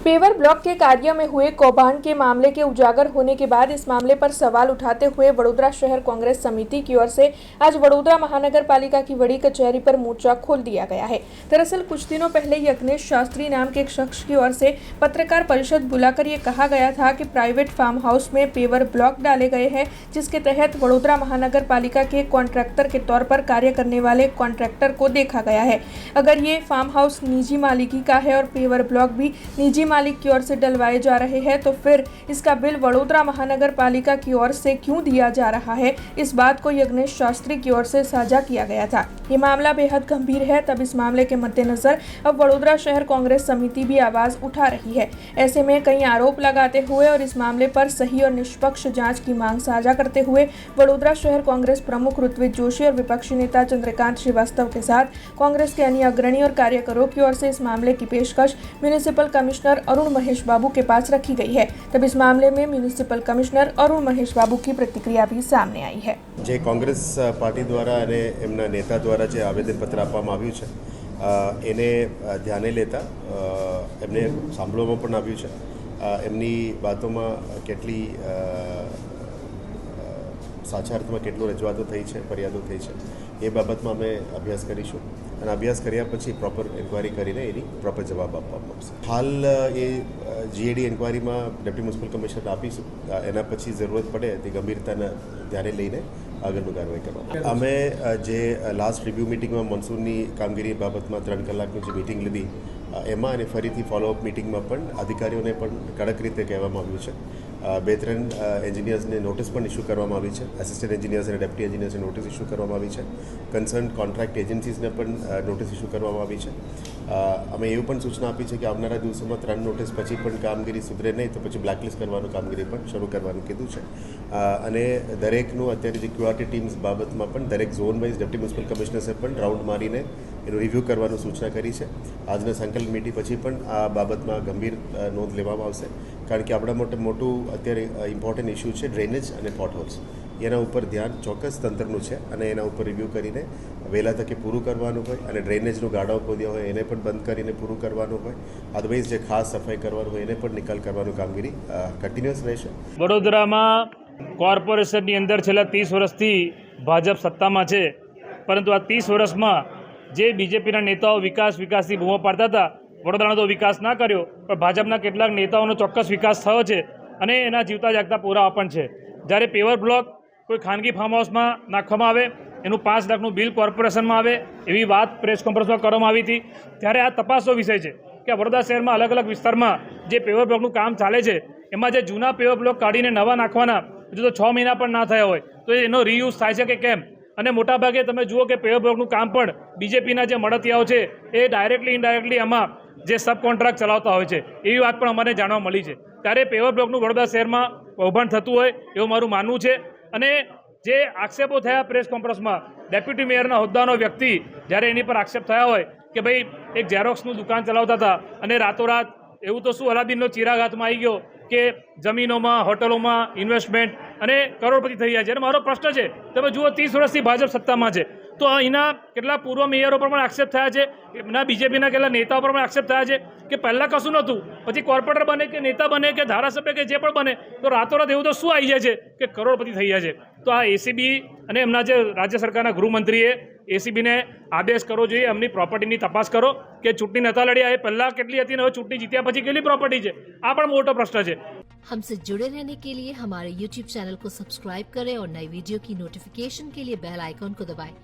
Paver block के कार्य में हुए कौभांड के मामले के उजागर होने के बाद इस मामले पर सवाल उठाते हुए वडोदरा शहर कांग्रेस समिति की ओर से आज वडोदरा महानगर पालिका की बड़ी कचहरी पर मोर्चा खोल दिया गया है। दरअसल कुछ दिनों पहले यज्ञेश शास्त्री नाम के एक शख्स की ओर से पत्रकार परिषद बुलाकर ये कहा गया था कि प्राइवेट फार्म हाउस में पेवर ब्लॉक डाले गए हैं, जिसके तहत वडोदरा महानगर पालिका के कॉन्ट्रैक्टर के तौर पर कार्य करने वाले कॉन्ट्रैक्टर को देखा गया है। अगर ये फार्म हाउस निजी मालिकी का है और पेवर ब्लॉक भी निजी मालिक की ओर से डलवाए जा रहे हैं, तो फिर इसका बिल वडोदरा महानगर पालिका की ओर से क्यों दिया जा रहा है। इस बात को यज्ञेश शास्त्री की ओर से साझा किया गया था। ये मामला बेहद गंभीर है, तब इस मामले के मद्देनजर अब वडोदरा शहर कांग्रेस समिति भी आवाज उठा रही है। ऐसे में कई आरोप लगाते हुए और इस मामले पर सही और निष्पक्ष जांच की मांग साझा करते हुए वडोदरा शहर कांग्रेस प्रमुख ऋत्विज जोशी और विपक्षी नेता चंद्रकांत श्रीवास्तव के साथ कांग्रेस के अन्य अग्रणी और कार्यकरों की ओर से इस मामले की पेशकश म्युनिसिपल कमिश्नर अरुण महेश बाबू के पास रखी गई है। तब इस मामले में म्युनिसिपल कमिश्नर अरुण महेश बाबू की प्रतिक्रिया भी सामने आई है। જે કોંગ્રેસ પાર્ટી દ્વારા અને એમના નેતા દ્વારા જે આવેદનપત્ર આપવામાં આવ્યું છે એને ધ્યાને લેતા એમને સાંભળવામાં પણ આવ્યું છે। એમની વાતોમાં કેટલી સાચા અર્થમાં કેટલું રજૂઆતો થઈ છે, ફરિયાદો થઈ છે, એ બાબતમાં અમે અભ્યાસ કરીશું અને અભ્યાસ કર્યા પછી પ્રોપર એન્ક્વાયરી કરીને એની પ્રોપર જવાબ આપવામાં આવશે। હાલ એ જીએડી એન્ક્વાયરીમાં ડેપ્યુટી મ્યુનિસિપલ કમિશનર આપીશું, એના પછી જરૂરત પડે તે ગંભીરતાને ધ્યાને લઈને આગળનું કાર્યવાહી કરવામાં અમે જે લાસ્ટ રિવ્યૂ મિટિંગમાં મોન્સૂનની કામગીરી બાબતમાં 3 કલાકની જે મિટિંગ લીધી એમાં અને ફરીથી ફોલોઅપ મિટિંગમાં પણ અધિકારીઓને પણ કડક રીતે કહેવામાં આવ્યું છે। 2-3 એન્જિનિયર્સને નોટિસ પણ ઇસ્યુ કરવામાં આવી છે। એસિસ્ટન્ટ એન્જિનિયર્સ અને ડેપ્યુટી એન્જિનિયર્સને નોટિસ ઇસ્યુ કરવામાં આવી છે। કન્સર્ન કોન્ટ્રાક્ટ એજન્સીસને પણ નોટિસ ઇસ્યુ કરવામાં આવી છે। અમે એવું પણ સૂચના આપી છે કે આવનારા દિવસોમાં 3 નોટિસ પછી પણ કામગીરી સુધરે નહીં તો પછી બ્લેકલિસ્ટ કરવાનું કામગીરી પણ શરૂ કરવાનું કીધું છે। અને દરેકનું અત્યારે જે ક્યુઆરટી ટીમ્સ બાબતમાં પણ દરેક ઝોન વાઇઝ ડેપ્યુટી મ્યુનિસિપલ કમિશનર્સે પણ રાઉન્ડ મારીને એનું રિવ્યૂ કરવાનું સૂચના કરી છે। આજના સંકલ્પ મિટિંગ પછી પણ આ બાબતમાં ગંભીર નોંધ લેવામાં આવશે, કારણ કે આપણા મોટું અત્યારે ઇમ્પોર્ટન્ટ ઇસ્યુ છે ડ્રેનેજ અને પોટહોલ્સ। એના ઉપર ધ્યાન ચોક્કસ તંત્રનું છે અને એના ઉપર રિવ્યૂ કરીને વહેલા તકે પૂરું કરવાનું હોય અને ડ્રેનેજનું ગાડાઓ ખોદ્યા હોય એને પણ બંધ કરીને પૂરું કરવાનું હોય। અદરવાઇઝ જે ખાસ સફાઈ કરવાનું હોય એને પણ નિકાલ કરવાનું કામગીરી કન્ટિન્યુઅસ રહેશે। વડોદરામાં કોર્પોરેશનની અંદર છેલ્લા 30 વર્ષથી ભાજપ સત્તામાં છે, પરંતુ આ 30 વર્ષમાં જે બીજેપીના નેતાઓ વિકાસની બૂમો પાડતા હતા, વડોદરાનો તો વિકાસ ના કર્યો, પણ ભાજપના કેટલાક નેતાઓનો ચોક્કસ વિકાસ થયો છે અને એના જીવતા જાગતા પુરાવા પણ છે। જ્યારે પેવર બ્લોક કોઈ ખાનગી ફાર્મ હાઉસમાં નાખવામાં આવે, એનું 5 લાખનું બિલ કોર્પોરેશનમાં આવે, એવી વાત પ્રેસ કોન્ફરન્સમાં કરવામાં આવી હતી। ત્યારે આ તપાસનો વિષય છે કે વડોદરા શહેરમાં અલગ અલગ વિસ્તારમાં જે પેવર બ્લોકનું કામ ચાલે છે એમાં જે જૂના પેવર બ્લોક કાઢીને નવા નાખવાના હજુ તો 6 મહિના પણ ના થયા હોય તો એનો રીયુઝ થાય છે કે કેમ। અને મોટાભાગે તમે જુઓ કે પેવર બ્લોકનું કામ પણ બીજેપીના જે મળતિયાઓ છે એ ડાયરેક્ટલી ઇનડાયરેક્ટલી આમાં જે સબ કોન્ટ્રાક્ટ ચલાવતા હોય છે, એવી વાત પણ અમને જાણવા મળી છે। ત્યારે પેવર બ્લોકનું વડોદરા શહેરમાં કૌભાંડ થતું હોય એવું મારું માનવું છે। અને જે આક્ષેપો થયા પ્રેસ કોન્ફરન્સમાં ડેપ્યુટી મેયરના હોદ્દાનો વ્યક્તિ જ્યારે એની પર આક્ષેપ થયા હોય કે ભાઈ એક ઝેરોક્સનું દુકાન ચલાવતા હતા અને રાતોરાત એવું તો શું અલાદીનનો ચિરાગ હાથમાં આવી ગયો કે જમીનોમાં, હોટલોમાં ઇન્વેસ્ટમેન્ટ અને કરોડપતિ થઈ જાય છે। અને મારો પ્રશ્ન છે, તમે જુઓ 30 વર્ષથી ભાજપ સત્તામાં છે, તો અહીંના કેટલા પૂર્વ મેયરો પર પણ આક્ષેપ થયા છે, એમના બીજેપીના કેટલા નેતાઓ પર પણ આક્ષેપ થયા છે કે પહેલાં કશું નહોતું, પછી કોર્પોરેટર બને કે નેતા બને કે ધારાસભ્ય કે જે પણ બને તો રાતોરાત એવું તો શું આવી જાય છે કે કરોડપતિ થઈ જાય છે। તો આ એસીબી અને એમના જે રાજ્ય સરકારના ગૃહમંત્રીએ એસીબીને આદેશ કરવો જોઈએ, એમની પ્રોપર્ટીની તપાસ કરો કે ચૂંટણી નહોતા લડ્યા એ પહેલાં કેટલી હતી ને હવે ચૂંટણી જીત્યા પછી કેટલી પ્રોપર્ટી છે, આ પણ મોટો પ્રશ્ન છે। हमसे जुड़े रहने के लिए हमारे YouTube चैनल को सब्सक्राइब करें और नई वीडियो की नोटिफिकेशन के लिए बेल आइकॉन को दबाएं।